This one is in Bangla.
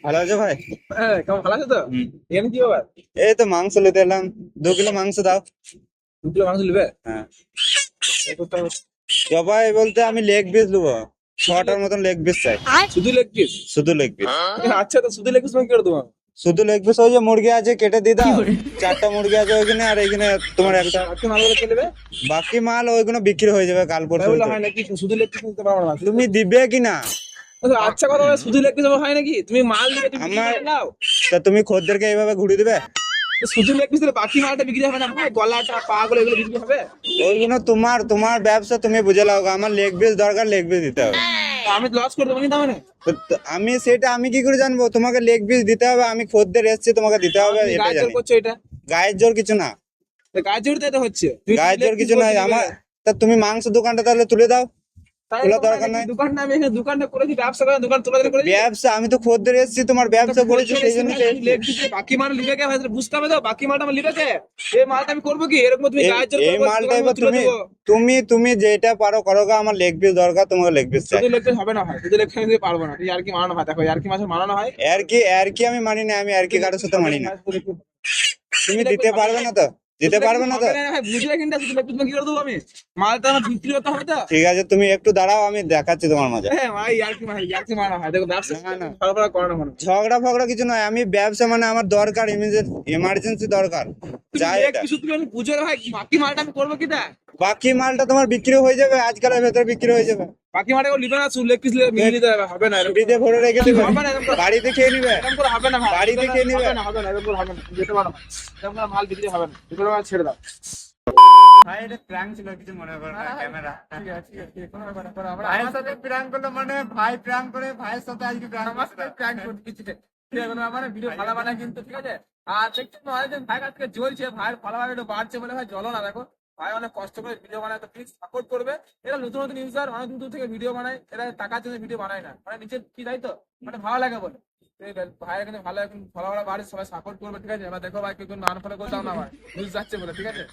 ভালো আছো ভাই? হ্যাঁ, কেমন ভালো আছে তো? হুম। এখানে কি ব্যাপার? এই তো মাংস নিতে এলাম, 2 কিলো মাংস দাও। 2 কিলো মাংস নিবে? হ্যাঁ। এই করতে হবে। সবাই বলতে আমি লেগ পিস নেবো, 6টার মতন লেগ পিস চাই। শুধু লেগ পিস? শুধু লেগ পিস। আচ্ছা, তো শুধু লেগ পিস মানে কি করে দেবো? শুধু লেগ পিস, ওই যে মুরগি আছে কেটে দিয়ে দাও। 4টা মুরগি আছে ওইখানে, আর এইখানে তোমার একটা। আজকে মাল করে কে নেবে? বাকি মাল ওইগুলো বিক্রি হয়ে যাবে কাল তাই পরশু বললে ভিতরে। হয় নাকি? শুধু লেগ পিস নিতে পারবো না। তুমি দিবে কিনা? আচ্ছা কথা বলে শুধু লেগ পিস হয় নাকি? তুমি মাল দিবে, তুমি বিক্রি আমার করে নাও। তা তুমি খদ্দেরকে এইভাবে ঘুরিয়ে দিবে? তো শুধু লেগ পিস দিলে বাকি মালটা বিক্রি হবে না ভাই? গলাটা, পা গুলো এগুলো বিক্রি হবে? ওইগুলো তোমার তোমার ব্যবসা, তুমি বুঝে লাও গো। আমার লেগ পিস দরকার, লেগ পিস দিতে হবে। তো আমি লস করে দেবো কিন্তু মানে। আমি সেটা আমি কি করে জানবো? তোমাকে লেগ পিস দিতে হবে, আমি খদ্দের এসছি, তোমাকে দিতে হবে, তুমি এটা গায়ে জোর জানি। করছো এটা? গায়ের জোর কিছু না। তো গায়ে জোর তাই তো হচ্ছে। তুমি গায়ের leg জোর piece কিছু বলছো নাই নিবে আমার। না। তা তুমি মাংস দোকানটা তাহলে তুলে দাও। তাই খোলা এরকম হয় দরকার নাকি? নাই। দোকানটা আমি এখানে দোকানটা করেছি, ব্যবসা করে দোকান তোলা করেছি। ব্যবসা, আমি তো খদ্দের এসছি, তোমার ব্যবসা করেছি, সেই জন্য তো এসছি। লেগ দিতে বাকি মাল লিবে কে ভাই? বুঝতে হবে তো, বাকি মালটা আমার লিবে কে? এই মালটা আমি করবো কি এরকম? তুমি এই গায়ে জোর এই করবো, মালটা দোকান এবার তুলে তুমি দেবো? তুমি তুমি যেটা পারো করো গো, আমার লেগ পিস দরকার, তোমাকে লেগ পিস চাই। শুধু লেগ পিস হবে না ভাই, শুধু লেগ পিস দিতে পারবো না। তুই আর কি মানানো হয়? দেখো আর কি মাসে মানানো হয়। আর কি আমি মানি না, আমি আর কি কারোর সাথে মানি না। তুমি দিতে পারবে না তো? দিতে পারবে না তো? হবে না ভাই, বুঝলে কিনা? শুধু লেগ পিস কি করে দেবো আমি? মালটা আমার বিক্রি করতে হবে তো। ঠিক আছে, তুমি একটু দাঁড়াও, আমি দেখাচ্ছি তোমার মজা। হ্যাঁ ভাই, আর কি মানা হয়? দেখো ব্যবসা না না, ভালো করে করো না মনে হয়। ঝগড়া ফগড়া কিছু নয়, আমি ব্যবসা মানে আমার দরকার, এমার্জেন্সি দরকার। তুমি চাই লেগ এটা। পিস তুমি আমি বুঝে না ভাই, বাকি মালটা আমি করবো কি? বাকি মালটা তোমার বিক্রি হয়ে যাবে, আজকালের ভেতরে বিক্রি হয়ে যাবে। বাকি মাঠে লিবে না, লেগ পিস মিলিয়ে নিতে হবে। হবে না এরকম। ফ্রিজে ভরে রেখে দিবে, হবে না এরকম করে। বাড়িতে খেয়ে নিবে। এরকম করে হবে না ভাই। বাড়িতে খেয়ে নিবে। হবে না, হবে না, এরকম করে হবে না। যেতে পারো না। এরকম করে মাল বিক্রি হবে না। এগুলো মাল ছেড়ে দাও। ভাই এটা প্র্যাঙ্ক ছিল, কিছু মনে করো না, ক্যামেরা। ঠিক আছে, ঠিক আছে, ঠিক আছে, কোনো ব্যাপার না, কোনো ব্যাপার না। ভাইয়ের সাথে প্র্যাঙ্ক করলো মানে ভাই প্র্যাঙ্ক করে, ভাইয়ের সাথে আজকে প্র্যাঙ্ক আমার সাথে prank করতে দিচ্ছে। ঠিক আছে, কোনো ব্যাপার না। ভিডিও ভালো বানায় কিন্তু, ঠিক আছে? আর দেখছেন তো অনেকজন ভাই আজকে জ্বলছে, ভাইয়ের ফলোয়ার একটু বাড়ছে বলে ভাই জ্বলো না, দেখো। ভাই অনেক কষ্ট করে ভিডিও বানায়, তো প্লিজ সাপোর্ট করবে। এরা নতুন নতুন ইউজার, অনেক দূর থেকে ভিডিও বানায়। এরা টাকার জন্য ভিডিও বানায় না, মানে নিজের কি তাই তো, মানে ভালো লাগে বলে। তো এই ভাইয়ের কিন্তু ভালো, এখন ফলোয়ার বাড়ছে, সবাই সাপোর্ট করবে, ঠিক আছে? এবার দেখো ভাই কেউ আনফলো করে দাও না ভাই, বুঝতে যাচ্ছে বলে, ঠিক আছে?